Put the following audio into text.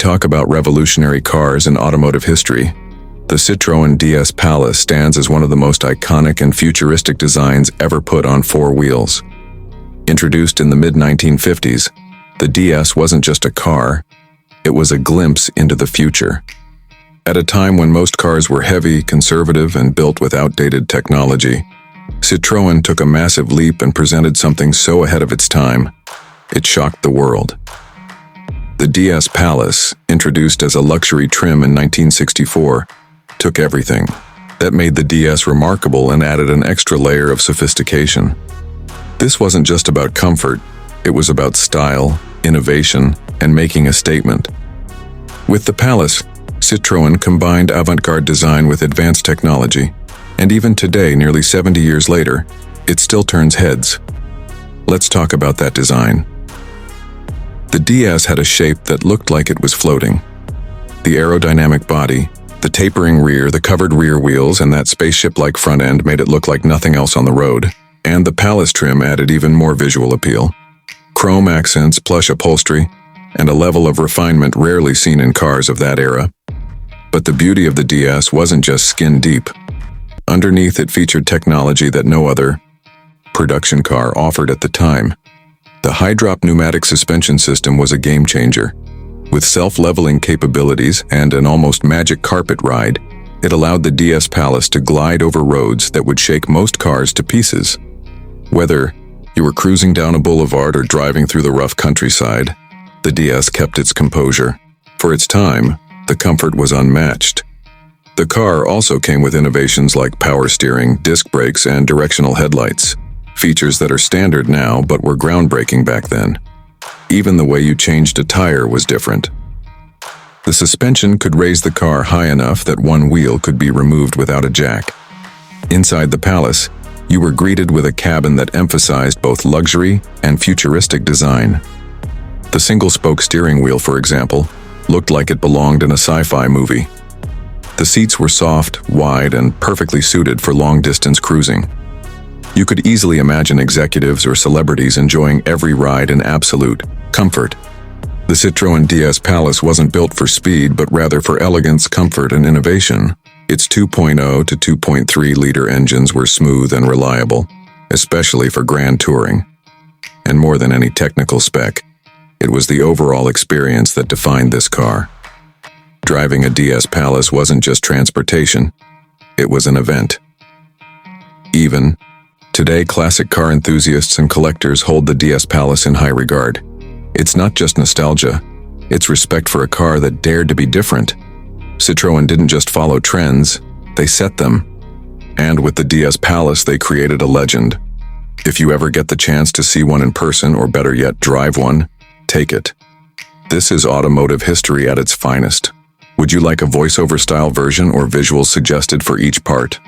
talk about revolutionary cars in automotive history, the Citroen DS Pallas stands as one of the most iconic and futuristic designs ever put on four wheels. Introduced in the mid-1950s, the DS wasn't just a car, it was a glimpse into the future. At a time when most cars were heavy, conservative, and built with outdated technology, Citroën took a massive leap and presented something so ahead of its time, it shocked the world. The DS Pallas, introduced as a luxury trim in 1964, took everything that made the DS remarkable and added an extra layer of sophistication. This wasn't just about comfort, it was about style, innovation, and making a statement. With the Pallas, Citroën combined avant-garde design with advanced technology, and even today, nearly 70 years later, it still turns heads. Let's talk about that design. The DS had a shape that looked like it was floating. The aerodynamic body, the tapering rear, the covered rear wheels, and that spaceship-like front end made it look like nothing else on the road. And the Pallas trim added even more visual appeal. Chrome accents, plush upholstery, and a level of refinement rarely seen in cars of that era. But the beauty of the DS wasn't just skin deep. Underneath, it featured technology that no other production car offered at the time. The hydropneumatic suspension system was a game changer. With self-leveling capabilities and an almost magic carpet ride, it allowed the DS Pallas to glide over roads that would shake most cars to pieces. Whether you were cruising down a boulevard or driving through the rough countryside, the DS kept its composure. For its time, the comfort was unmatched. The car also came with innovations like power steering, disc brakes, and directional headlights, features that are standard now but were groundbreaking back then. Even the way you changed a tire was different. The suspension could raise the car high enough that one wheel could be removed without a jack. Inside the Pallas, you were greeted with a cabin that emphasized both luxury and futuristic design. The single-spoke steering wheel, for example, looked like it belonged in a sci-fi movie. The seats were soft, wide, and perfectly suited for long-distance cruising. You could easily imagine executives or celebrities enjoying every ride in absolute comfort. The Citroen DS Pallas wasn't built for speed, but rather for elegance, comfort, and innovation. Its 2.0 to 2.3-liter engines were smooth and reliable, especially for grand touring. And more than any technical spec, it was the overall experience that defined this car. Driving a DS Pallas wasn't just transportation, it was an event. Even today, classic car enthusiasts and collectors hold the DS Pallas in high regard. It's not just nostalgia, it's respect for a car that dared to be different. Citroën didn't just follow trends, they set them. And with the DS Pallas, they created a legend. If you ever get the chance to see one in person, or better yet, drive one, take it. This is automotive history at its finest. Would you like a voiceover style version or visuals suggested for each part?